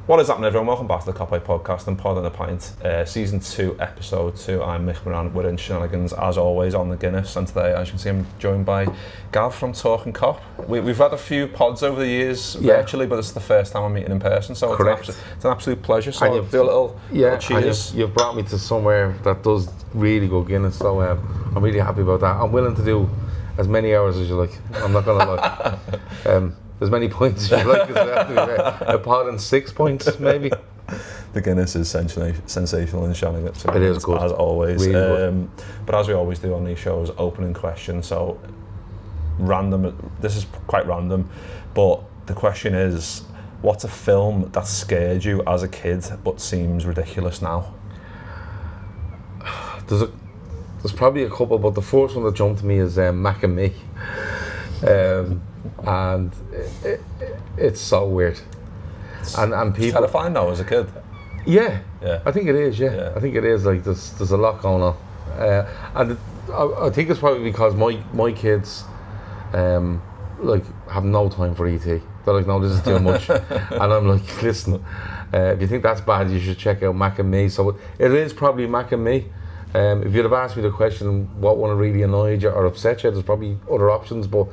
What is happening, everyone? Welcome back to the Copy Podcast and Pod and the Pint, Season 2, Episode 2. I'm Mick Moran, we're in Shenanigans, as always, on the Guinness, and today, as you can see, I'm joined by Gav from Talkin Cop. We've had a few pods over the years, virtually, but it's the first time I'm meeting in person, so it's an absolute pleasure. So I'll do a little cheers. You've brought me to somewhere that does really good Guinness, so I'm really happy about that. I'm willing to do as many hours as you like, I'm not going to lie. As many points as you like, a pod and 6 points, maybe. The Guinness is sensational in Shenanigan. So it is good. As always. Really good. But as we always do on these shows, opening question. So, this is quite random, but the question is, what's a film that scared you as a kid but seems ridiculous now? There's probably a couple, but the first one that jumped to me is Mac and Me. And it's so weird, and people. Terrifying though as a kid. Yeah, I think it is. Yeah, I think it is. Like there's a lot going on, and I think it's probably because my kids, like have no time for ET. They're like, no, this is too much, and I'm like, listen, if you think that's bad, you should check out Mac and Me. So it is probably Mac and Me. If you'd have asked me the question, what one really annoyed you or upset you, there's probably other options, but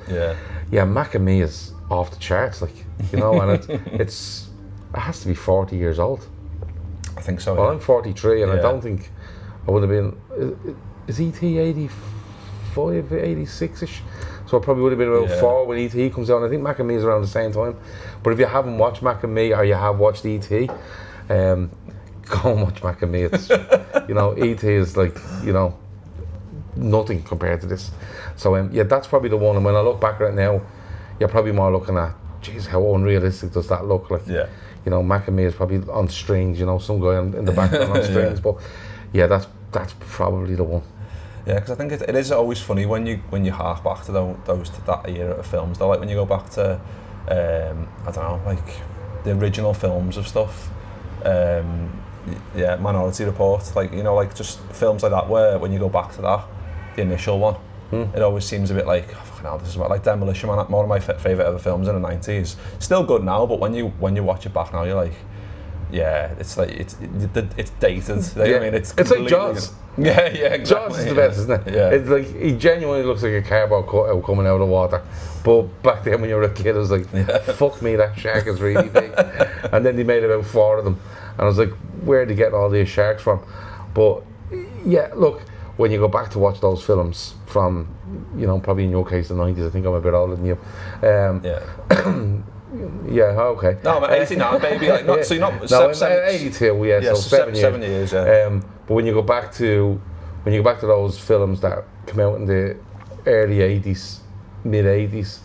Mac and Me is off the charts, like, you know, and it has to be 40 years old. I think so. Well, I'm 43, and I don't think I would have been. Is ET 85, 86ish? So I probably would have been about 4 when ET comes out. I think Mac and Me is around the same time. But if you haven't watched Mac and Me or you have watched ET, go and watch Mac and Me. It's, you know, ET is like, you know, nothing compared to this. So that's probably the one. And when I look back at it now, you're probably more looking at, geez, how unrealistic does that look? Like, you know, Mac and Me is probably on strings. You know, some guy in the background on strings. But that's probably the one. Yeah, because I think it is always funny when you hark back to that era of films. Though, like when you go back to, I don't know, like the original films of stuff. Minority Report, like, you know, like just films like that where when you go back to that, the initial one, it always seems a bit like, oh, fucking hell, this is like Demolition Man, one of my favourite ever films in the 90s. Still good now, but when you watch it back now, you're like, it's like it's dated. Like, I mean, it's like Jaws. Exactly. Jaws is the best, isn't it? Yeah. It's like he genuinely looks like a cardboard cutout coming out of the water. But back then when you were a kid, it was like, fuck me, that shark is really big. And then they made about 4 of them. And I was like, where did they get all these sharks from? But yeah, look, when you go back to watch those films from, you know, probably in your case the 90s, I think I'm a bit older than you. Okay. No, I'm 89, baby. Like, not, so you're not. No, I'm 82. So 7 years. 7 years. Yeah. But when you go back to those films that come out in the early 80s, mid 80s,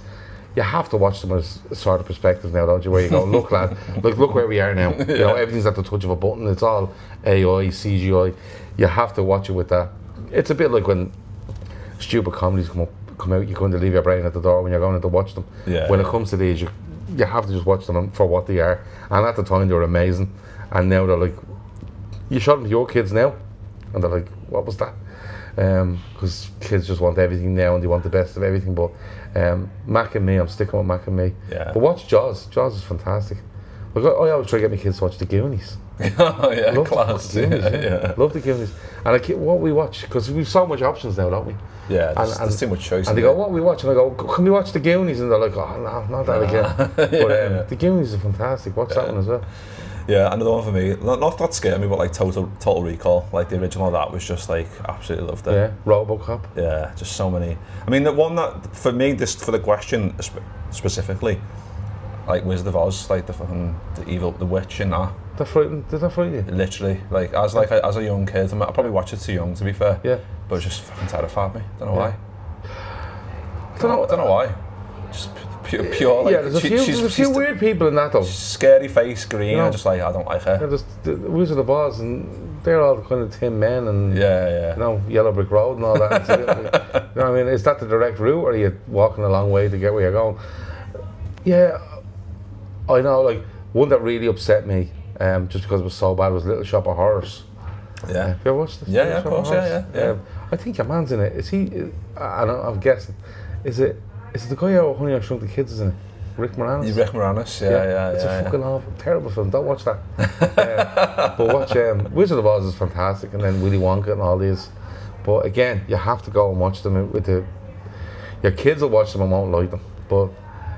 you have to watch them as a sort of perspective now, don't you? Where you go, look, lad, look where we are now. You know, everything's at the touch of a button. It's all AI, CGI. You have to watch it with that. It's a bit like when stupid comedies come out. You're going to leave your brain at the door when you're going to watch them. Yeah. When it comes to these, you have to just watch them for what they are. And at the time, they were amazing. And now they're like, you show them to your kids now, and they're like, what was that? Because kids just want everything now and they want the best of everything. But Mac and Me, I'm sticking with Mac and Me. Yeah. But watch Jaws. Jaws is fantastic. Like, I always try to get my kids to watch The Goonies. Oh yeah, love class. The Goonies, Love The Goonies. And what we watch, because we've so much options now, don't we? Yeah, there's too much choice. And they go, what we watch? And I go, can we watch The Goonies? And they're like, oh no, not that again. But The Goonies are fantastic. Watch that one as well. Yeah, another one for me. Not that scared me, but like Total Recall. Like the original of that was just like absolutely loved it. Yeah, RoboCop. Yeah, just so many. I mean, the one that for me, this for the question specifically, like Wizard of Oz, like the witch and that. Did that frighten you? Literally, like as a young kid, I probably watched it too young to be fair. Yeah. But it just fucking terrified me. Don't know why. Don't know why. Just pure like. Yeah, there's a few weird people in that though. Scary face, green. You know, I don't like her. Yeah, there's the Wizard of Oz, and they're all kind of tin men, and you know, Yellow Brick Road and all that. You know what I mean? Is that the direct route, or are you walking a long way to get where you're going? Yeah, I know. Like one that really upset me, just because it was so bad, was Little Shop of Horrors. Yeah. Have you ever watched this? Yeah, of course. Yeah. I think your man's in it. Is he? I'm guessing. Is it the guy out of Honey I Shrunk the Kids, isn't it? Rick Moranis. Rick Moranis, yeah. It's a fucking awful, terrible film. Don't watch that. But watch Wizard of Oz is fantastic, and then Willy Wonka and all these. But again, you have to go and watch them with your kids will watch them and won't like them. But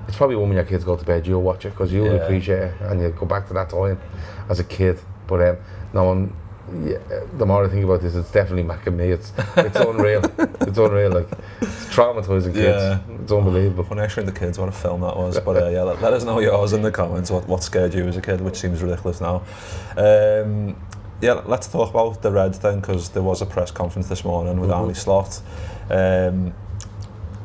it's probably when your kids go to bed, you'll watch it because you'll appreciate it and you'll go back to that time as a kid. But the more I think about this, it's definitely Mac and me. It's unreal. It's unreal. Like, it's traumatising kids. Yeah. It's unbelievable. When I showed the kids what a film that was. But let us know yours in the comments. What scared you as a kid, which seems ridiculous now. Let's talk about the Red then, because there was a press conference this morning with Arne Slot.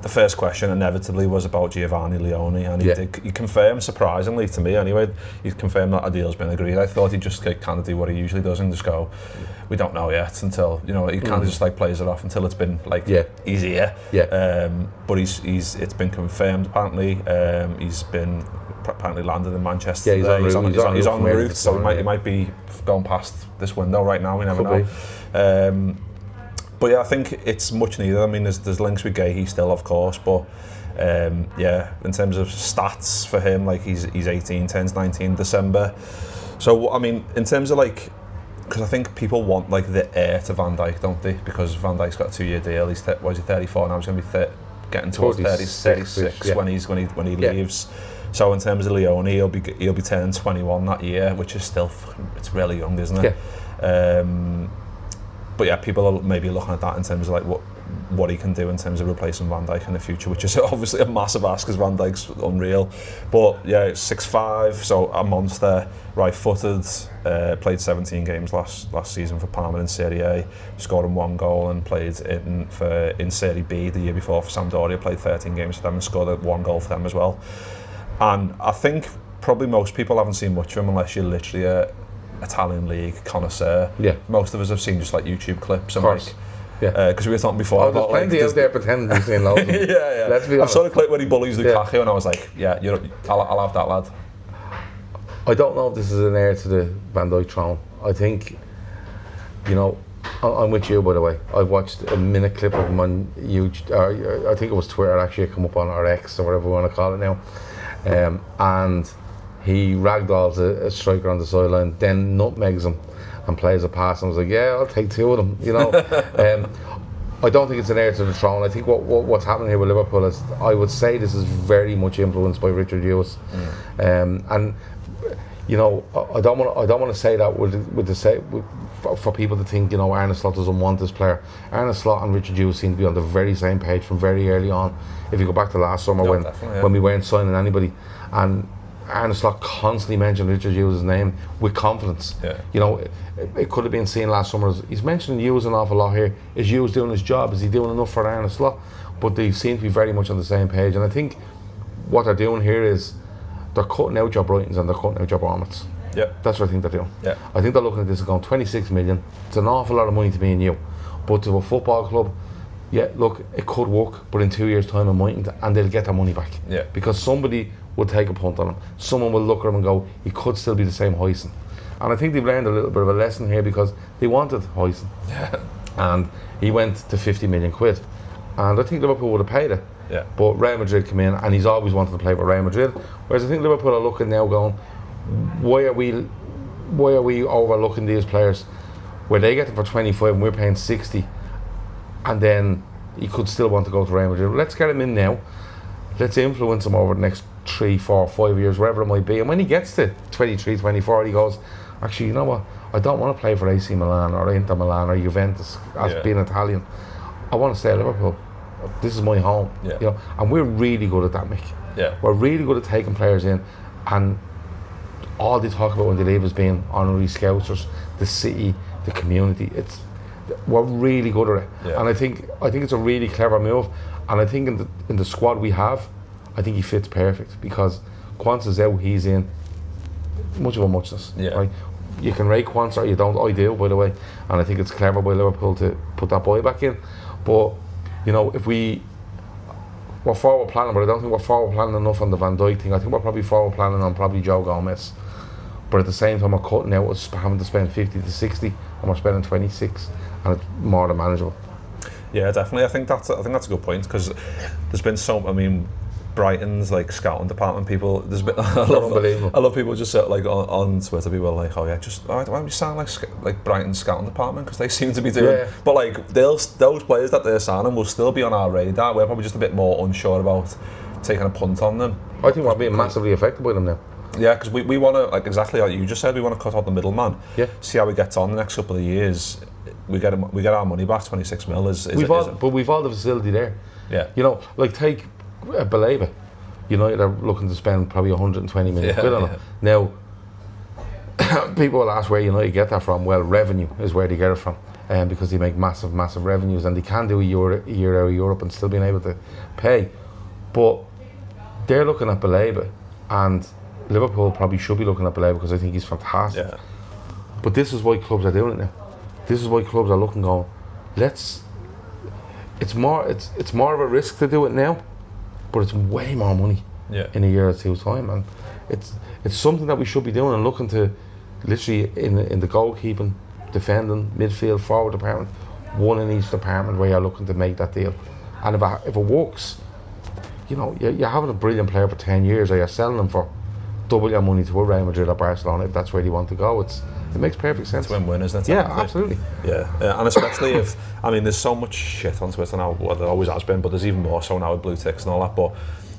The first question inevitably was about Giovanni Leoni, and he confirmed, surprisingly to me anyway, he confirmed that a deal's been agreed. I thought he'd just kind of do what he usually does and just go, we don't know yet, until, he kind of just like plays it off until it's been like he's here. But it's been confirmed apparently. He's been apparently landed in Manchester. Yeah, he's on route, so he might be going past this window right now. We never know. But yeah, I think it's much needed. I mean, there's links with Guehi still, of course, but in terms of stats for him, like he's 18, turns 19 December. So I mean, in terms of like, because I think people want like the heir to Van Dijk, don't they? Because Van Dijk's got a 2-year deal. He's 34 now. He's going to be getting towards 36 when he leaves. So in terms of Leoni, he'll be turning 21 that year, which is still it's really young, isn't it? But yeah, people are maybe looking at that in terms of like what he can do in terms of replacing Van Dijk in the future, which is obviously a massive ask because Van Dijk's unreal. But yeah, 6'5", so a monster, right-footed. Played 17 games last season for Parma in Serie A, scored in 1 goal, and played in Serie B the year before for Sampdoria. Played 13 games for them and scored 1 goal for them as well. And I think probably most people haven't seen much of him unless you're literally a Italian league connoisseur. Most of us have seen just like YouTube clips and like because we were talking before about there's plenty out there pretending to be seeing loads of them. Let's be honest. I saw the clip where he bullies Lukaku and I was like, I'll have that lad. I don't know if this is an heir to the Van Dijk throne. I think, I'm with you, by the way. I've watched a minute clip of him on YouTube, I think it was Twitter actually, it come up on our X or whatever we want to call it now, and he ragdolls a striker on the sideline, then nutmegs him and plays a pass, and I was like, I'll take 2 of them, I don't think it's an heir to the throne. I think what's happening here with Liverpool is, I would say this is very much influenced by Richard Hughes. And I don't want to say that for people to think, Arne Slot doesn't want this player. Arne Slot and Richard Hughes seem to be on the very same page from very early on. If you go back to last summer when we weren't signing anybody, and Arne Slot constantly mentioned Richard Hughes' name with confidence. It could have been seen last summer as he's mentioning Hughes an awful lot here. Is Hughes doing his job? Is he doing enough for Arne Slot? But they seem to be very much on the same page. And I think what they're doing here is they're cutting out your Brightons and they're cutting out your Bournemouths. That's what I think they're doing. I think they're looking at this and going, 26 million. It's an awful lot of money to me and you. But to a football club, look, it could work, but in 2 years' time it mightn't, and they'll get their money back. Because somebody will take a punt on him. Someone will look at him and go, he could still be the same Huyson. And I think they've learned a little bit of a lesson here because they wanted Huyson. And he went to 50 million quid. And I think Liverpool would have paid it. But Real Madrid came in, and he's always wanted to play for Real Madrid. Whereas I think Liverpool are looking now going, why are we overlooking these players where they get them for 25 and we're paying 60, and then he could still want to go to Real Madrid. Let's get him in now. Let's influence him over the next 3, 4, 5 years, wherever it might be. And when he gets to 23, 24, he goes, actually, you know what? I don't want to play for AC Milan or Inter Milan or Juventus as being Italian. I want to stay at Liverpool. This is my home. And we're really good at that, Mick. We're really good at taking players in, and all they talk about when they leave is being honorary scousers, the city, the community. We're really good at it. And I think it's a really clever move. And I think in the squad we have, I think he fits perfect because Quansah's out, he's in. Much of a muchness. Right? You can rate Quansah or you don't. I do, by the way. And I think it's clever by Liverpool to put that boy back in. But, if we're forward planning, but I don't think we're forward planning enough on the Van Dijk thing. I think we're probably forward planning on probably Joe Gomez. But at the same time, we're cutting out having to spend 50 to 60 and we're spending 26, and it's more than manageable. Yeah, definitely. I think that's a good point because there's been Brighton's like scouting department people. There's a bit. I love people just like on Twitter. People are like, "Oh yeah, just why don't we sound like Brighton's scouting department?" Because they seem to be doing. Yeah. But like those players that they're signing will still be on our radar. We're probably just a bit more unsure about taking a punt on them. I think we're being massively affected by them now. Yeah, because we want to, like exactly like you just said, we want to cut out the middleman. Yeah. See how he gets on the next couple of years. We get our money back. 26 mil is but we've all the facility there. Yeah. You know, like take Baleba. United are looking to spend probably 120 million quid on it. Now, people will ask where United get that from. Well, revenue is where they get it from, because they make massive revenues, and they can do a year out of Europe and still being able to pay. But they're looking at Baleba, and Liverpool probably should be looking at Baleba because I think he's fantastic. Yeah. But this is why clubs are doing it now. This is why clubs are looking, going, let's. It's more of a risk to do it now, but it's way more money in a year or two's time, and it's something that we should be doing and looking to literally in the goalkeeping, defending, midfield, forward department, one in each department where you're looking to make that deal. And if it works, you know, you're having a brilliant player for 10 years, or you're selling them for double your money to a Real Madrid or Barcelona if that's where you want to go. It makes perfect sense. It's win-win, isn't it? Yeah, absolutely. Yeah, and especially if, I mean, there's so much shit on Twitter now, well, there always has been, but there's even more so now with blue ticks and all that, but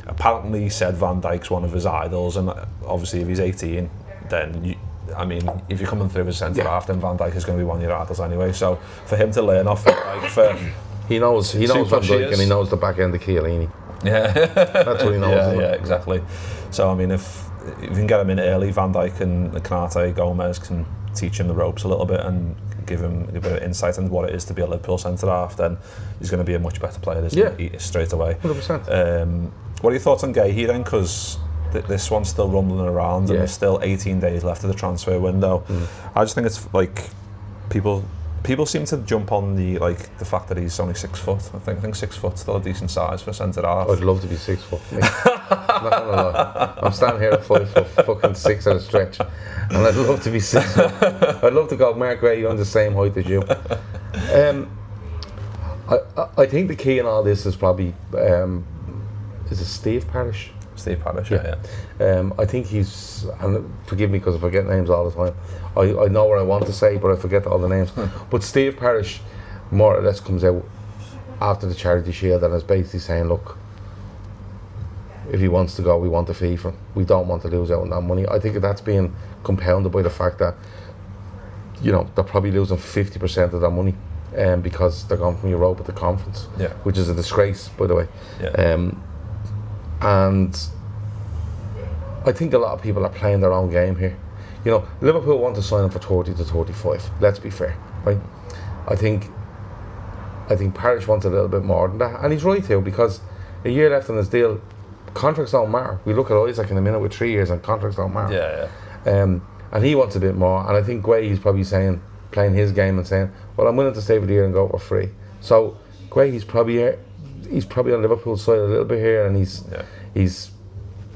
apparently he said Van Dijk's one of his idols, and obviously if he's 18, then if you're coming through as centre-half, then Van Dijk is going to be one of your idols anyway, so for him to learn off Van Dijk for... He knows Van Dijk, and he knows the back end of Chiellini. Yeah. That's what he knows. Yeah, exactly. So, I mean, if you can get him in early, Van Dijk and Konate, Gomez can teach him the ropes a little bit and give him a bit of insight into what it is to be a Liverpool centre-half, then he's going to be a much better player straight away. 100%. What are your thoughts on Guehi then? Because this one's still rumbling around and there's still 18 days left of the transfer window. I just think it's like people seem to jump on the fact that he's only 6 foot. I think 6 foot's still a decent size for centre-half. I'd love to be 6 foot. Not gonna lie. I'm standing here at 5 foot fucking 6 at a stretch, and I'd love to be 6 foot. I'd love to go Marc Guehi on the same height as you. I think the key in all this is probably is it Steve Parish? Steve Parish, yeah. I think he's, and forgive me because I forget names all the time. I know what I want to say, but I forget all the names. But Steve Parish more or less comes out after the Charity Shield and is basically saying, look, if he wants to go, we want a fee for him. We don't want to lose out on that money. I think that's being compounded by the fact that, you know, they're probably losing 50% of that money because they're going from Europa to Conference, which is a disgrace, by the way. And I think a lot of people are playing their own game here. You know, Liverpool want to sign him for 30 to 35. Let's be fair, right? I think Parish wants a little bit more than that, and he's right here because a year left on his deal. Contracts don't matter. We look at Isak in a minute with 3 years, and contracts don't matter. And he wants a bit more, and I think Guehi's probably playing his game and saying, well, I'm willing to stay for the year and go for free. So Guehi's probably on Liverpool's side a little bit here, and he's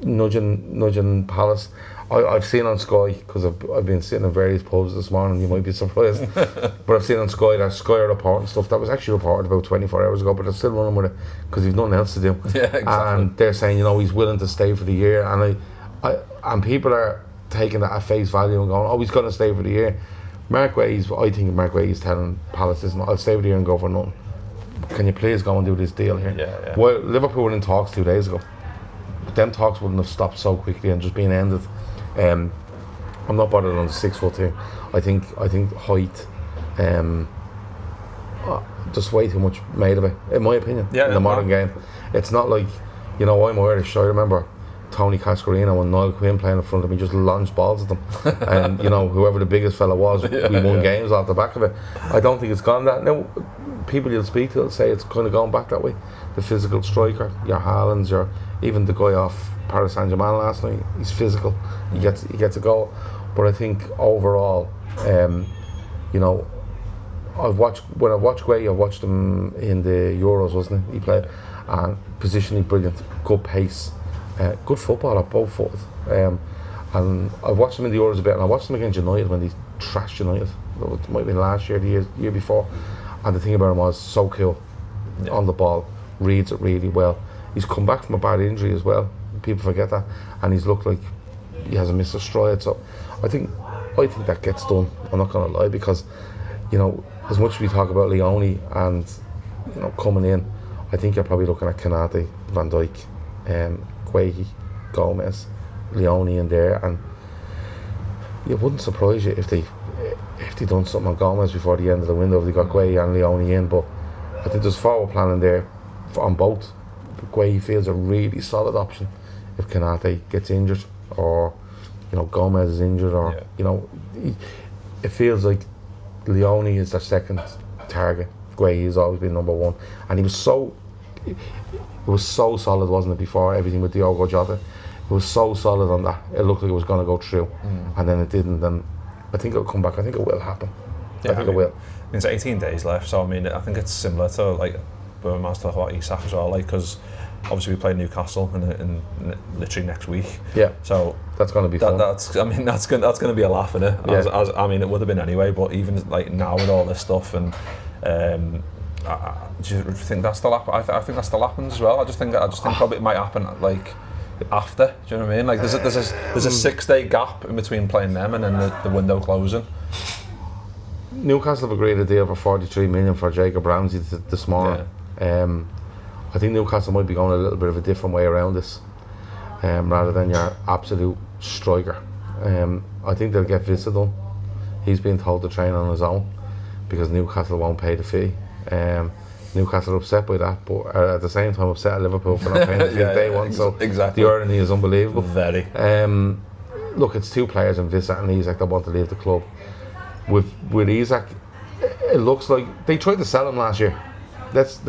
nudging Palace. I've seen on Sky, because I've been sitting in various pubs this morning, you might be surprised, but I've seen on Sky that Sky are reporting stuff that was actually reported about 24 hours ago, but they're still running with it because they've nothing else to do. Yeah, exactly. And they're saying, you know, he's willing to stay for the year, and people are taking that at face value and going, oh, he's going to stay for the year. I think Marc Guehi's telling Palace, listen, I'll stay for the year and go for nothing. Can you please go and do this deal here? Well, Liverpool were in talks 2 days ago. Them talks wouldn't have stopped so quickly and just been ended. I'm not bothered on the 6 foot thing. I think height, just way too much made of it, in my opinion, in the modern game. It's not like, you know, I'm Irish. I remember Tony Cascarino and Niall Quinn playing in front of me, just launched balls at them. And, you know, whoever the biggest fella was, we won games off the back of it. I don't think it's gone that. Now, people you'll speak to will say it's kind of gone back that way. The physical striker, your Haalands, even the guy off Paris Saint-Germain last night, he's physical. He gets a goal. But I think overall, you know, when I've watched Guehi, I've watched him in the Euros, wasn't it? He played, and positionally brilliant, good pace, good football at both foot. And I've watched him in the Euros a bit, and I watched him against United when he trashed United. It might have been last year, the year before. And the thing about him was so cool on the ball, reads it really well. he's come back from a bad injury as well. People forget that, and he's looked like he hasn't missed a stride. So I think that gets done. I'm not going to lie, because as much as we talk about Leoni and coming in, I think you're probably looking at Konate, Van Dijk, Guehi, Gomez, Leoni in there, and it wouldn't surprise you if they done something on Gomez before the end of the window, if they got Guehi and Leoni in. But I think there's forward planning there on both. Guehi feels a really solid option if Konate gets injured, or Gomez is injured, or it feels like Leoni is their second target. Guehi has always been number one, and it was so solid, wasn't it, before everything with Diogo Jota? It was so solid on that. It looked like it was going to go through, and then it didn't. And I think it'll come back. I think it will happen. Yeah, I think it will. It's 18 days left, so I think it's similar to like Bournemouth talk about Isak as well, because obviously we play Newcastle in literally next week. Yeah. So that's going to be fun. That's going to be a laugh in it. Yeah. As it would have been anyway. But even like now with all this stuff, and do you think that still happens? I think that still happens as well. I just think probably it might happen like after. Do you know what I mean? Like there's a 6-day gap in between playing them and then the window closing. Newcastle have agreed a deal for 43 million for Jacob Ramsey this morning. Yeah. I think Newcastle might be going a little bit of a different way around this, rather than your absolute striker. I think they'll get Vissa done. He's been told to train on his own because Newcastle won't pay the fee. Newcastle are upset by that, but are at the same time upset at Liverpool for not paying the fee day one. So exactly. The irony is unbelievable. Very. Look, it's two players in Vissa and Isak that want to leave the club. With Isak, it looks like they tried to sell him last year. Let's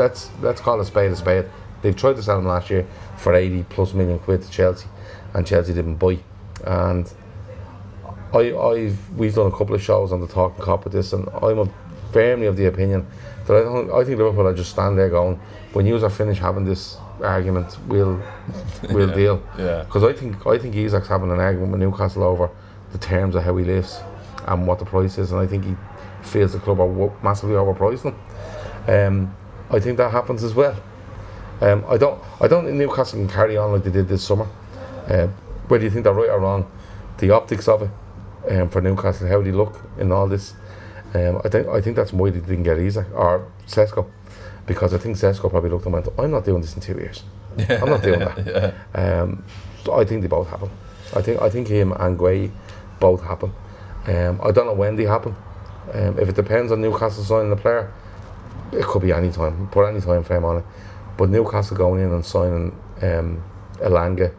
call a spade a spade. They've tried to sell him last year for 80+ million quid to Chelsea, and Chelsea didn't buy. And we've done a couple of shows on the Talkin Cop with this, and I'm firmly of the opinion that I think Liverpool are just stand there going, when you are finished having this argument, we'll deal. Yeah. Because I think Isak's having an argument with Newcastle over the terms of how he lives and what the price is, and I think he feels the club are massively overpriced him. I think that happens as well. I don't think Newcastle can carry on like they did this summer. Whether you think they're right or wrong, the optics of it for Newcastle, how they look in all this, I think that's why they didn't get Isak or Sesko, because I think Sesko probably looked and went, I'm not doing this in 2 years. I'm not doing that. So I think they both happen. I think him and Guehi both happen. I don't know when they happen. If it depends on Newcastle signing the player, it could be any time. Put any time frame on it. But Newcastle going in and signing Elanga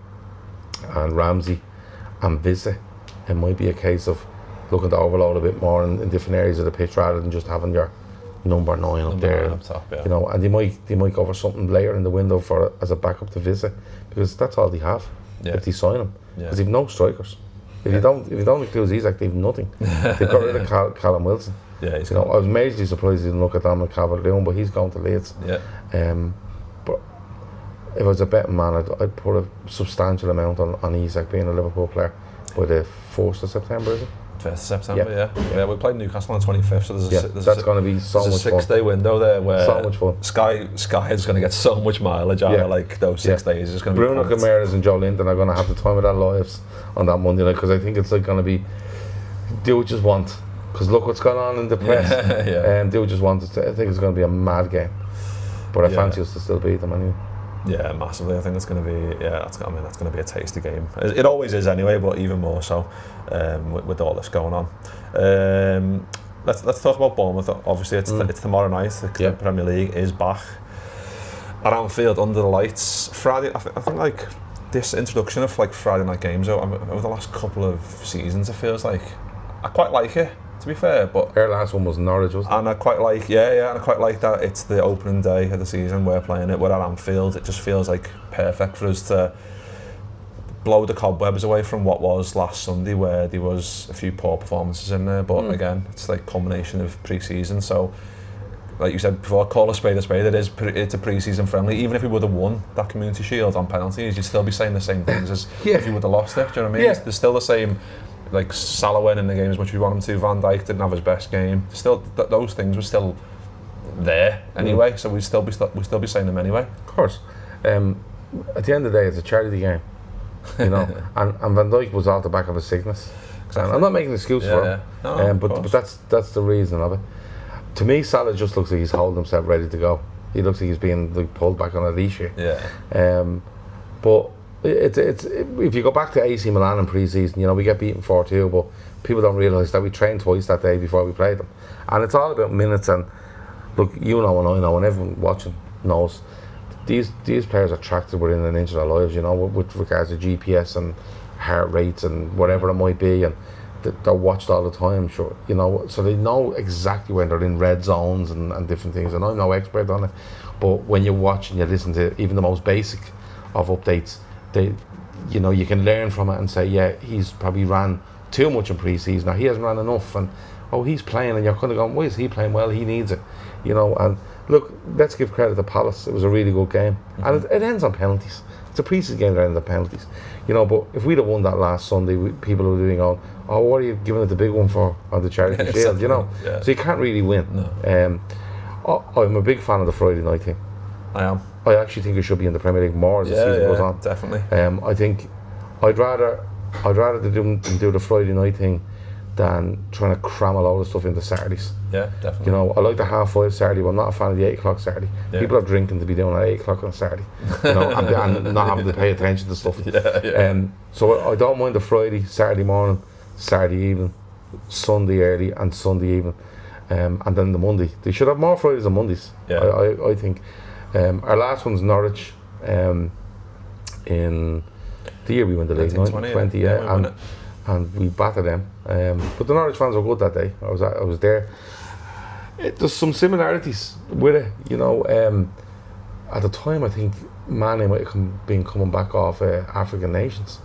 and Ramsey and Vissa, it might be a case of looking to overload a bit more in different areas of the pitch rather than just having your number 9 up there. Up top, yeah. You know, and they might go for something later in the window as a backup to Vissa, because that's all they have if they sign him. Because they've no strikers. If you don't include Isak, they've nothing. They've got rid of Callum Wilson. Yeah, I was majorly surprised he didn't look at Dominic Calvert-Lewin, but he's going to Leeds. Yeah. But if I was a betting man, I'd put a substantial amount on Isak being a Liverpool player by the 1st of September, is it? 1st of September, yeah. We played Newcastle on the 25th, so that's going to be so much fun. There's a 6-day window there where so much fun. Sky is going to get so much mileage out of like those 6 days. It's going to be Bruno Guimaraes and Joe Linton are going to have the time of their lives on that Monday night, because I think it's like going to be do what you want. Because look what's going on in the press. Do what you want. I think it's going to be a mad game, but I fancy us to still beat them anyway. Yeah, massively. I think it's going to be that's going to be a tasty game. It always is anyway, but even more so with all this going on. Let's talk about Bournemouth. Obviously, it's tomorrow night. The Premier League is back at Anfield under the lights. Friday. I think like this introduction of like Friday night games over the last couple of seasons, it feels like I quite like it. To be fair, but our last one was Norwich, wasn't it? And I quite like, and I quite like that it's the opening day of the season. We're playing it. We're at Anfield. It just feels like perfect for us to blow the cobwebs away from what was last Sunday, where there was a few poor performances in there. But again, it's like culmination of pre-season. So, like you said before, call a spade a spade. It's a pre-season friendly. Even if we would have won that Community Shield on penalties, you'd still be saying the same things as if you would have lost it. Do you know what I mean? Yeah. There's still the same. Like Salah winning the game as much as we want him to. Van Dijk didn't have his best game. Still, those things were still there anyway. So we'd still be saying them anyway. Of course. at the end of the day, it's a charity game, you know. and Van Dijk was off the back of a sickness. Exactly. I'm not making an excuse for him, but that's the reason of it. To me, Salah just looks like he's holding himself ready to go. He looks like he's being like, pulled back on a leash here. But it's if you go back to AC Milan in pre-season, you know, we get beaten 4-2, but people don't realise that we trained twice that day before we played them, and it's all about minutes. And look, you know, and I know, and everyone watching knows, these players are tracked within an inch of their lives, you know, with regards to GPS and heart rates and whatever it might be, and they're watched all the time, sure, you know, so they know exactly when they're in red zones and different things. And I'm no expert on it, but when you watch and you listen to even the most basic of updates, you know, you can learn from it and say, yeah, he's probably ran too much in pre-season, or he hasn't ran enough, and oh, he's playing, and you're kind of going, why is he playing? Well, he needs it, you know. And look, let's give credit to Palace. It was a really good game, and it ends on penalties. It's a pre-season game that ends on penalties, you know. But if we'd have won that last Sunday, people would be going, oh, what are you giving it the big one for on the Charity Shield, exactly. You know? Yeah. So you can't really win. No. I'm a big fan of the Friday night thing. I am. I actually think it should be in the Premier League more as the season goes on. Definitely. I think I'd rather they do the Friday night thing than trying to cram a lot of stuff into Saturdays. Yeah, definitely. You know, I like the 5:30 Saturday, but I'm not a fan of the 8 o'clock Saturday. Yeah. People are drinking to be doing at 8 o'clock on Saturday, you know, and not having to pay attention to stuff. So I don't mind the Friday, Saturday morning, Saturday evening, Sunday early, and Sunday evening, and then the Monday. They should have more Fridays than Mondays. Yeah. I think. Our last one's Norwich, in the year we won the league, 20, and we battered them. But the Norwich fans were good that day. I was there. There's some similarities with it, you know. At the time, I think Mane might have been coming back off African Nations,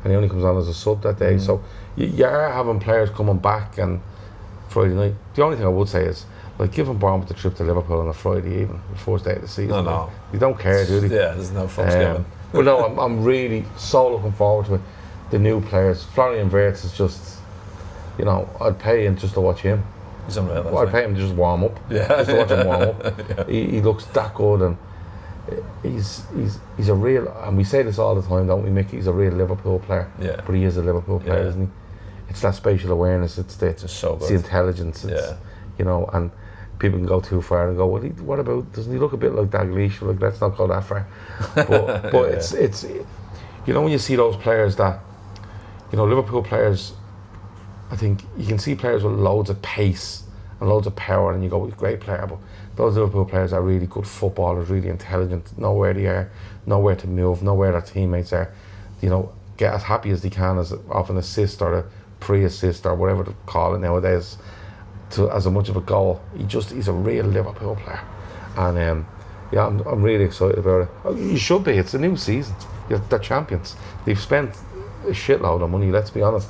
and he only comes on as a sub that day. So you are having players coming back, and Friday night. The only thing I would say is, like, giving Bournemouth the trip to Liverpool on a Friday evening, the first day of the season. No. You don't care, do they? Yeah, there's no fucks given. But no, I'm really so looking forward to it. The new players. Florian Wirtz is just, you know, I'd pay him just to watch him. He's unreal. I'd pay him to just warm up. Yeah. Just to watch him warm up. Yeah. He looks that good, and he's a real, and we say this all the time, don't we, Mick? He's a real Liverpool player. Yeah. But he is a Liverpool player, isn't he? It's that spatial awareness, it's just so good. It's the intelligence, you know, and people can go too far and go, well, what about, doesn't he look a bit like Dalglish? Like, let's not go that far. But it's you know, when you see those players that, you know, Liverpool players, I think you can see players with loads of pace and loads of power, and you go, well, great player, but those Liverpool players are really good footballers, really intelligent, know where they are, know where to move, know where their teammates are, you know, get as happy as they can as off an assist or a pre-assist or whatever they call it nowadays, to as much of a goal. He's a real Liverpool player, and I'm really excited about it. Oh, you should be. It's a new season. They're champions. They've spent a shitload of money, let's be honest,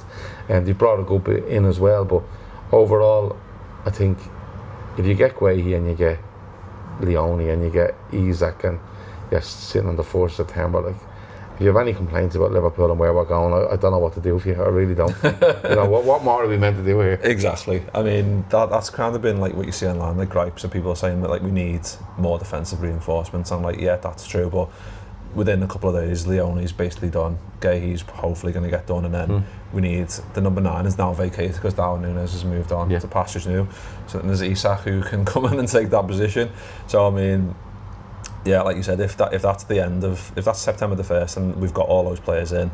and they've brought a good bit in as well. But overall, I think if you get Guehi and you get Leoni and you get Isak and you're sitting on the 4th of September, like, if you have any complaints about Liverpool and where we're going, I don't know what to do for you. I really don't. You know, what more are we meant to do here? Exactly. I mean, that's kind of been like what you see online, like gripes of people saying that, like, we need more defensive reinforcements. I'm like, yeah, that's true, but within a couple of days, Leoni's basically done. Guehi's hopefully going to get done, and then we need, the number 9 is now vacated because Darwin Núñez has moved on to pastures new. So then there's Isak who can come in and take that position. So I mean, yeah, like you said, if that's the end of, if that's September the 1st and we've got all those players in,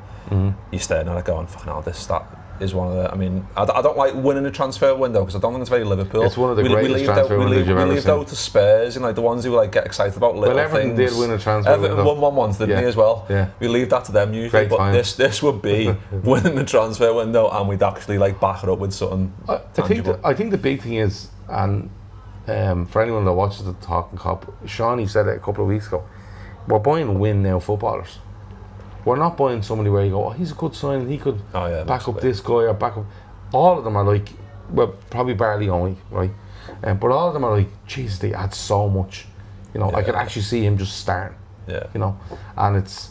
you're staring at it going, fucking hell, that is one of the, I mean, I don't like winning a transfer window because I don't think it's very Liverpool. It's one of the greatest transfer windows you've ever seen. We leave out to Spurs, you know, like the ones who like get excited about little things. Well, Everton did win a transfer window. Everton won one once, didn't they, as well? Yeah. We leave that to them usually, but this would be winning the transfer window, and we'd actually like back it up with something tangible. I think the big thing is, and for anyone that watches the Talkin Cup, Shawnee said it a couple of weeks ago, we're buying win now footballers. We're not buying somebody where you go, oh, he's a good sign, he could back up this guy or back up. All of them are like, well, probably barely only, right? But all of them are like, geez, they add so much. You know, I could actually see him just starting. Yeah. You know, and it's,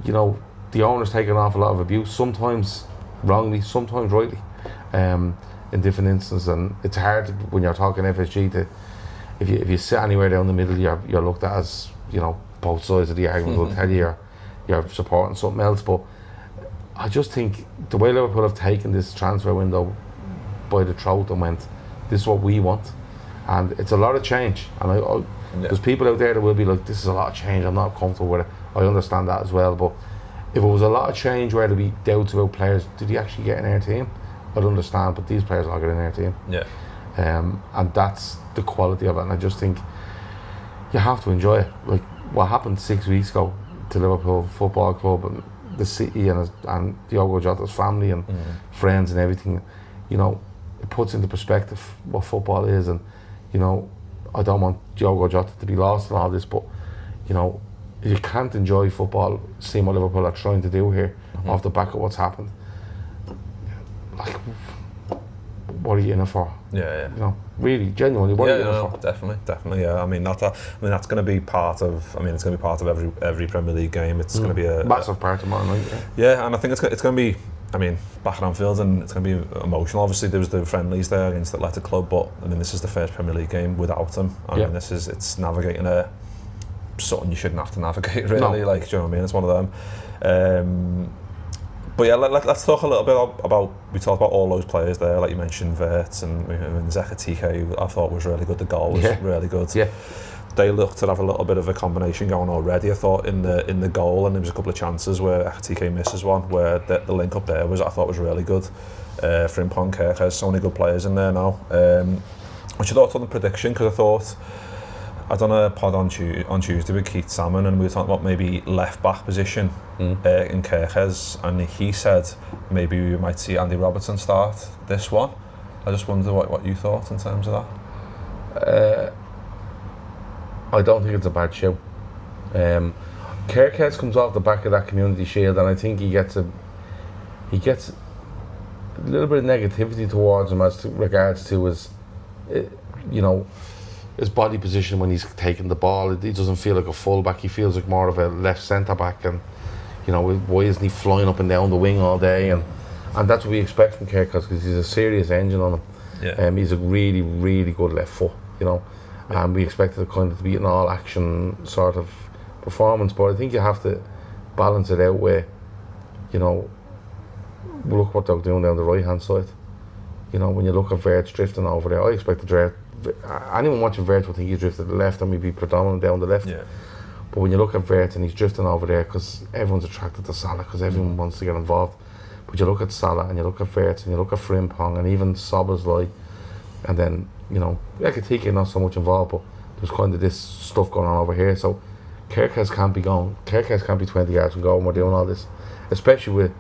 you know, the owner's taking off a lot of abuse, sometimes wrongly, sometimes rightly, in different instances, and it's hard when you're talking FSG to, if you sit anywhere down the middle, you're looked at as, you know, both sides of the argument will tell you you're supporting something else, but I just think the way Liverpool have taken this transfer window by the throat and went, this is what we want, and it's a lot of change, and there's people out there that will be like, this is a lot of change, I'm not comfortable with it. I understand that as well, but if it was a lot of change where there'd be doubts about players, did he actually get in our team? I'd understand, but these players all get in our team. And that's the quality of it, and I just think you have to enjoy it. Like what happened 6 weeks ago to Liverpool Football Club and the city and Diogo Jota's family and friends and everything, you know, it puts into perspective what football is. And you know, I don't want Diogo Jota to be lost in all this, but you know, you can't enjoy football seeing what Liverpool are trying to do here off the back of what's happened. Like, what are you in it for? You know, really, genuinely, what are you in it for? Definitely. Yeah. I mean, that's going to be part of. I mean, it's going to be part of every Premier League game. It's going to be a massive part tomorrow night. Yeah, and I think it's going to be. I mean, back at Anfield, and it's going to be emotional. Obviously, there was the friendlies there against the Athletic Club, but I mean, this is the first Premier League game without him. I mean, it's navigating something you shouldn't have to navigate, really. Like, do you know what I mean? It's one of them. But yeah, let's talk a little bit about. We talked about all those players there, like you mentioned, Wirtz and Zeka, I thought was really good. The goal was really good. Yeah. They looked to have a little bit of a combination going already, I thought, in the goal, and there was a couple of chances where TK misses one, where the link up there I thought was really good. Frimpong, Kerkez, so many good players in there now. What's your thoughts on the prediction? Because I thought, I done a pod on Tuesday with Keith Salmon, and we were talking about maybe left back position in Kerkez, and he said maybe we might see Andy Robertson start this one. I just wonder what you thought in terms of that. I don't think it's a bad show. Kerkez comes off the back of that Community Shield, and I think he gets a little bit of negativity towards him as to regards to his, you know, his body position when he's taking the ball. He doesn't feel like a full back. He feels like more of a left centre back, and you know, why isn't he flying up and down the wing all day? And that's what we expect from Kerkez, because he's a serious engine on him. He's a really, really good left foot, you know. And we expected it kind of to be an all-action sort of performance, but I think you have to balance it out where, you know, look what they're doing down the right-hand side. You know, when you look at Wirtz drifting over there, I expect anyone watching Wirtz would think he's drifted to the left and we'd be predominant down the left. But when you look at Wirtz and he's drifting over there, because everyone's attracted to Salah, because everyone wants to get involved. But you look at Salah and you look at Wirtz and you look at Frimpong and even Szoboszlai, and then, you know, Ekitike not so much involved, but there's kind of this stuff going on over here. So Kerkez can't be 20 yards from goal when we're doing all this, especially with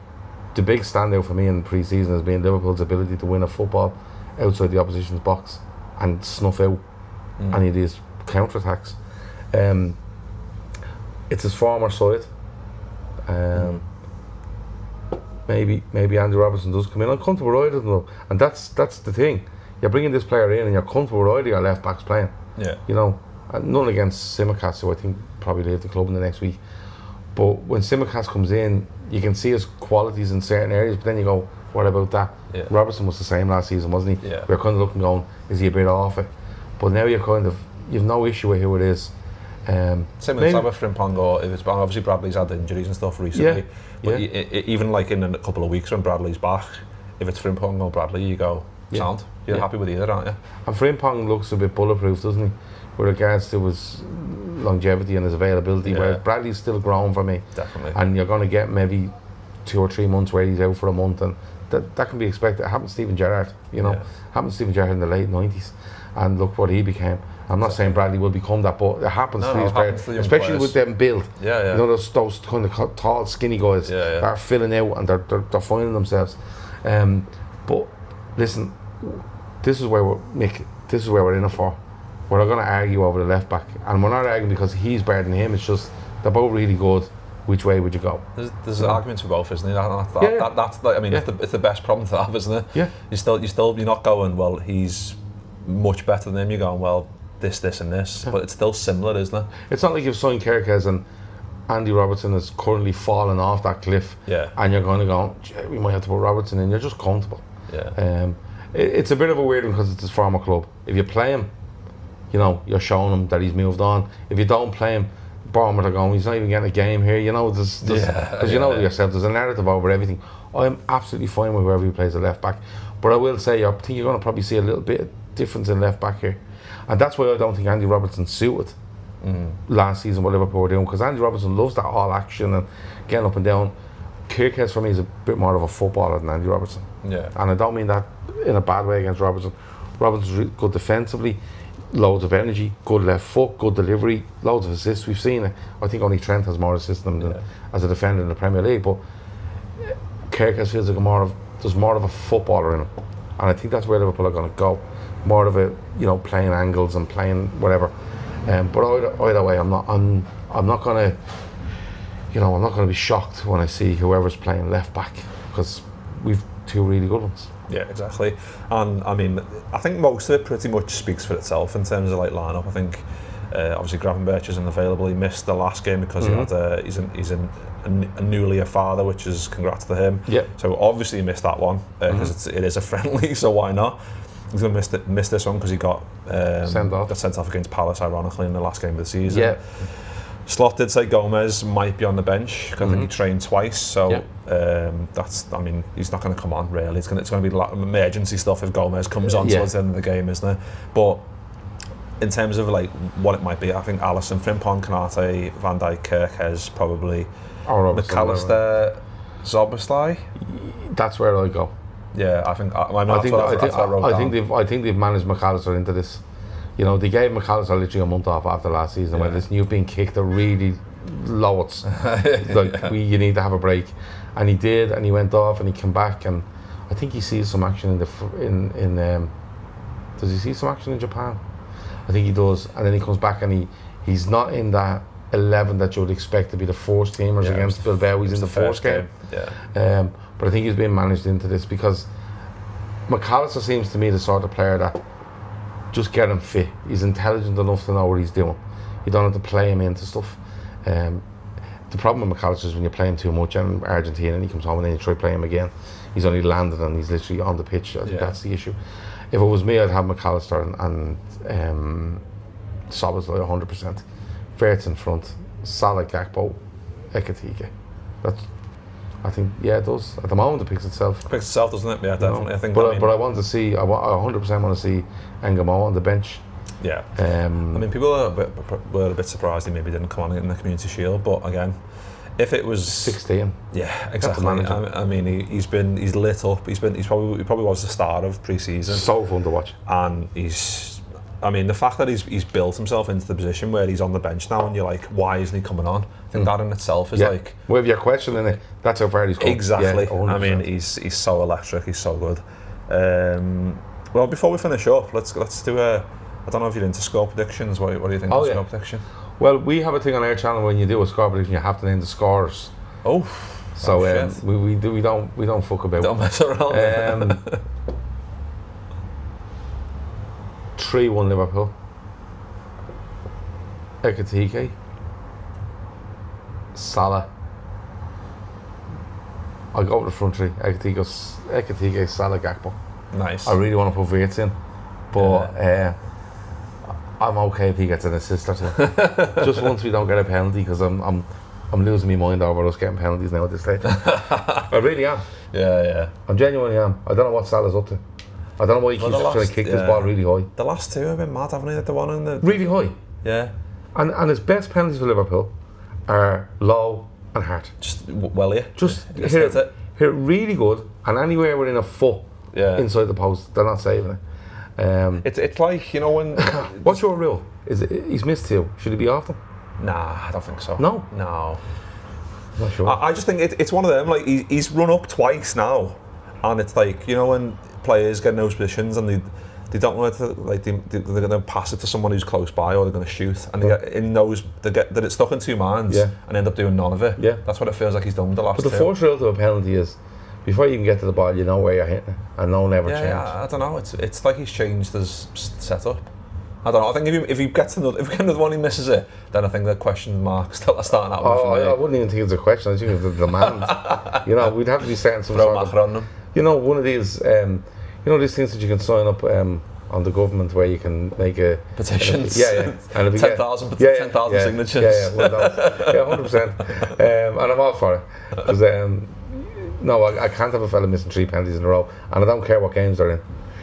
the big standout for me in the pre-season as being Liverpool's ability to win a football outside the opposition's box and snuff out any of these counter-attacks. It's his former side. Maybe Andy Robertson does come in. I'm comfortable with it, though, and that's the thing. You're bringing this player in and you're comfortable with either your left backs playing. You know, and none against Tsimikas, who I think probably leave the club in the next week. But when Tsimikas comes in, you can see his qualities in certain areas, but then you go, what about that? Robertson was the same last season, wasn't he? We're kind of looking going, is he a bit off it? But now you've no issue with who it is. Same with Frimpong, or if it's obviously Bradley's had injuries and stuff recently. But even like in a couple of weeks when Bradley's back, if it's Frimpong or Bradley, you go, sound. You're happy with either, aren't you? And Frimpong looks a bit bulletproof, doesn't he? With regards to his longevity and his availability, where Bradley's still growing for me. Definitely. And you're going to get maybe 2 or 3 months where he's out for a month, and that can be expected. It happened to Steven Gerrard, you know. Happened to Steven Gerrard in the late 90s, and look what he became. I'm not saying Bradley will become that, but it happens to these players, especially with them build. You know, those kind of tall, skinny guys that are filling out and they're finding themselves. But listen, this is where we're in it for. We're not going to argue over the left back, and we're not arguing because he's better than him. It's just they're both really good. Which way would you go? There's arguments for both, isn't there? That's like, I mean, it's the best problem to have, isn't it? You're not going, well, he's much better than him. You're going, well, this and this, but it's still similar, isn't it? It's not like you've signed Kerkez and Andy Robertson is currently falling off that cliff, and you're going to go, we might have to put Robertson in. You're just comfortable. It's a bit of a weird one because it's his former club. If you play him, you know, you're showing him that he's moved on. If you don't play him, Bournemouth are going, he's not even getting a game here, you know, because you know yourself, there's a narrative over everything. I'm absolutely fine with whoever he plays at left back, but I will say I think you're going to probably see a little bit of difference in left back here, and that's why I don't think Andy Robertson suited last season what Liverpool were doing, because Andy Robertson loves that all action and getting up and down. Kirkes for me is a bit more of a footballer than Andy Robertson, and I don't mean that in a bad way against Robertson. Robertson's good defensively, loads of energy, good left foot, good delivery, loads of assists. We've seen it. I think only Trent has more assists than as a defender in the Premier League, but Kirkes feels like there's more of a footballer in him, and I think that's where Liverpool are going to go. More of a, you know, playing angles and playing whatever. But either way, I'm not going to, you know, I'm not going to be shocked when I see whoever's playing left back, because we've two really good ones. Yeah, exactly. And I mean, I think most of it pretty much speaks for itself in terms of like lineup. I think obviously Gravenberch isn't available. He missed the last game because he's a newly a father, which is congrats to him. Yeah. So obviously he missed that one because it is a friendly. So why not? He's going to miss this one because he got sent off against Palace, ironically, in the last game of the season. Yeah. Slot did say Gomez might be on the bench because I think he trained twice, so that's. I mean, he's not going to come on really. It's going to be a lot of emergency stuff if Gomez comes on towards the end of the game, isn't it? But in terms of like what it might be, I think Alisson, Frimpong, Konate, Van Dijk, Kirkes, probably McAllister, Szoboszlai. That's where I go. Yeah, I think they've managed McAllister into this. You know, they gave McAllister literally a month off after last season when this new being kicked a really loads. Like you need to have a break, and he did, and he went off, and he came back, and I think he sees some action does he see some action in Japan? I think he does, and then he comes back, and he's not in that 11 that you would expect to be the first teamers against Bilbao. He's in the first game. But I think he's being managed into this because McAllister seems to me the sort of player that just get him fit. He's intelligent enough to know what he's doing. You don't have to play him into stuff. The problem with McAllister is when you play him too much in Argentina and he comes home and then you try playing him again, he's only landed and he's literally on the pitch. I think that's the issue. If it was me, I'd have McAllister and Szoboszlai 100%. Verts in front, Salah, Gakpo, Ekitike. I think, it does. At the moment, it picks itself. It picks itself, doesn't it? Yeah, definitely. I think. But I want to see. I 100% want to see Engamo on the bench. Yeah. I mean, people were a bit surprised he maybe didn't come on in the Community Shield, but again, if it was 16. Yeah, exactly. I mean, he's lit up. He probably was the star of pre-season. So fun to watch. And I mean, the fact that he's built himself into the position where he's on the bench now, and you're like, why isn't he coming on? I think that in itself is like. Well, if you're questioning it, that's how far he's come. Exactly. Yeah, I mean, he's so electric. He's so good. Well, before we finish up, let's do a. I don't know if you're into score predictions. What do you think of score prediction? Well, we have a thing on our channel when you do a score prediction, you have to name the scores. Oh. So we don't fuck about. Don't mess around. 3-1 Liverpool. Ekitike, Salah. I'll go with the front three. Ekitike, Salah, Gakpo. Nice. I really want to put Verts in, but I'm okay if he gets an assist or two. Just once we don't get a penalty, because I'm losing my mind over us getting penalties now at this stage. I really am. Yeah. I genuinely am. I don't know what Salah's up to. I don't know why he keeps trying to kick this ball really high. The last two have been mad, haven't they? The one in the really high. Yeah. And his best penalties for Liverpool are low and hard. Just hit it really good, and anywhere within a foot inside the post, they're not saving it. It's like, you know, when. What's your rule? He's missed two? Should he be off them? Nah, I don't think so. No. I'm not sure. I just think it's one of them. Like he's run up twice now, and it's like, you know, when players get in those positions and they don't know to, like they're going to pass it to someone who's close by, or they're going to shoot, and they get in those that it's stuck in two minds and end up doing none of it. Yeah, that's what it feels like he's done with the last. But the first rule to a penalty is before you can get to the ball, you know where you're hitting it, and no one ever change. Yeah, I don't know. It's like he's changed his setup. I don't know. I think if he gets another one, he misses it, then I think the question marks are starting out. I wouldn't even think it's a question. I think it's a demand. You know, we'd have to be setting some sort of. You know, one of these. You know, these things that you can sign up on the government where you can make a petitions. And 10,000 signatures. Well, 100%. And I'm all for it because no, I can't have a fella missing 3 penalties in a row, and I don't care what games they're in.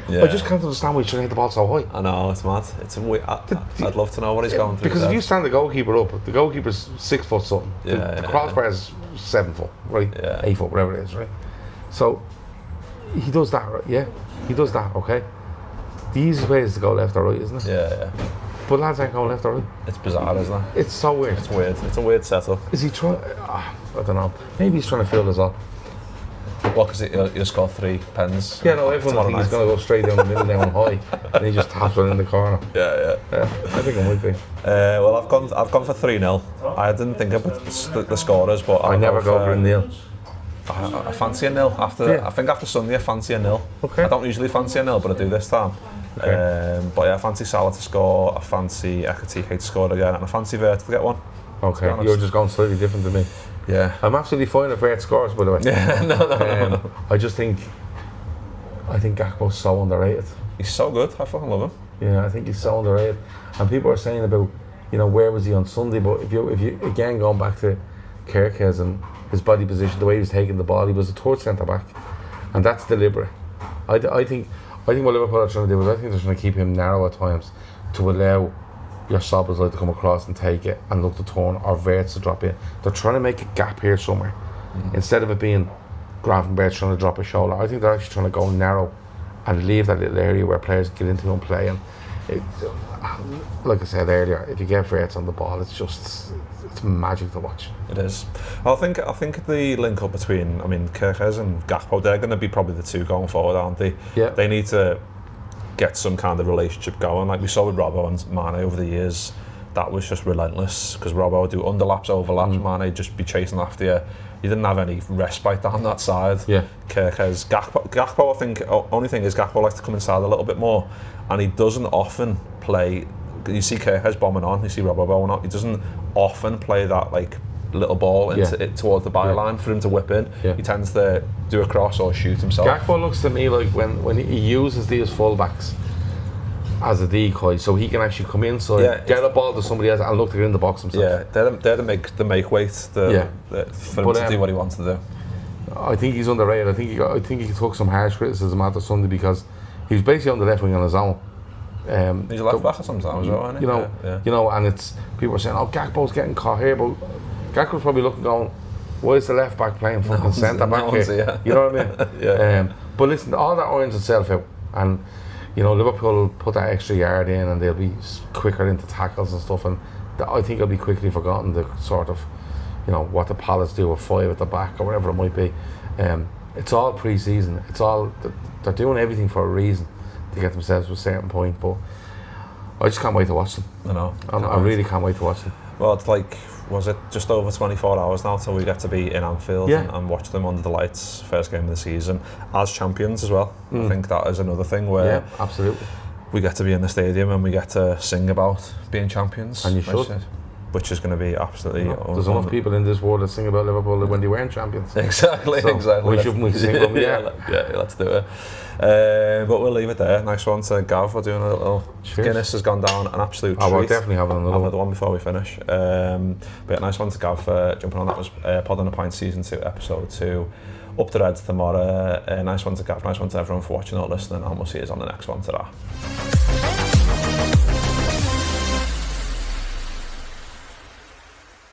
I just can't understand why you shouldn't hit the ball so high. I know, it's mad. I'd love to know what he's going through. Because if you stand the goalkeeper up, the goalkeeper's 6 foot something. The crossbar is 7 foot, right? 8 foot, whatever it is, right? So he does that, right? Yeah, he does that. Okay. The easiest way is to go left or right, isn't it? Yeah. But lads ain't going left or right. It's bizarre, isn't it? It's so weird. It's weird. It's a weird setup. Is he trying? I don't know. Maybe he's trying to fill us all. Well, because he'll score 3 pens. Yeah, no, everyone thinks he's going to go straight down the middle, down high, and he just taps one in the corner. Yeah. I think it might be. Well, I've gone for 3-0. I didn't think about the scorers, but I never go for a nil. I fancy a nil I think after Sunday I fancy a nil. Okay. I don't usually fancy a nil, but I do this time. Okay. But I fancy Salah to score. I fancy Ekatike to score again, and I fancy Vert to get one. Okay, you're just going slightly different than me. Yeah, I'm absolutely fine if Vert scores, by the way. No. I think Gakpo's so underrated. He's so good. I fucking love him. Yeah, I think he's so underrated. And people are saying about, where was he on Sunday? But if you again going back to Kerkez and his body position, the way he was taking the ball, he was a third centre back, and that's deliberate. I think what Liverpool are trying to do is they're trying to keep him narrow at times to allow your Sobbers to come across and take it and look to turn, or Verts to drop in. They're trying to make a gap here somewhere instead of it being Gravenberch trying to drop a shoulder. I think they're actually trying to go narrow and leave that little area where players get into and play. And like I said earlier, if you get Verts on the ball, it's magic to watch. It is. I think the link up between, Kerkez and Gakpo, they're going to be probably the two going forward, aren't they? Yeah. They need to get some kind of relationship going, like we saw with Robbo and Mane over the years. That was just relentless, because Robbo would do underlaps, overlaps, Mane would just be chasing after you. You didn't have any respite down that side. Yeah. Kerkez, Gakpo, I think, only thing is Gakpo likes to come inside a little bit more, and he doesn't often play. You see Kerkez bombing on, you see Robbo bombing on. He doesn't often play that little ball toward the byline for him to whip in. He tends to do a cross or shoot himself. Gakpo looks to me like when he uses these fullbacks as a decoy, so he can actually come inside, get a ball to somebody else and look to get in the box himself. Yeah, they're the make weight for him to do what he wants to do. I think he's underrated. I think he took some harsh criticism after Sunday because he was basically on the left wing on his own. He's a left back sometimes, isn't he? And it's people are saying, "Oh, Gakpo's getting caught here," but Gakpo's probably looking, going, "Why is the left back playing fucking centre back here?" You know what I mean? But listen, all that irons itself out, and Liverpool will put that extra yard in, and they'll be quicker into tackles and stuff, and I think it'll be quickly forgotten the sort of, what the Palace do with 5 at the back or whatever it might be. It's all pre-season. It's all they're doing everything for a reason to get themselves to a certain point, but I just can't wait to watch them. I know. I really can't wait to watch them. Well, it's like, was it just over 24 hours now till we get to be in Anfield and watch them under the lights, first game of the season, as champions as well. I think that is another thing where absolutely, we get to be in the stadium and we get to sing about being champions. And you should. Which is going to be absolutely... There's enough people in this world that sing about Liverpool when they weren't champions. Exactly. Why shouldn't we sing them? Yeah, let's do it. But we'll leave it there. Nice one to Gav. We're doing a little... Cheers. Guinness has gone down an absolute treat. We'll definitely have another one before we finish. But nice one to Gav for jumping on. That was Pod on a Pint Season 2, Episode 2. Up the Reds tomorrow. Nice one to Gav. Nice one to everyone for watching or listening. And we'll see you on the next one. Ta-ra.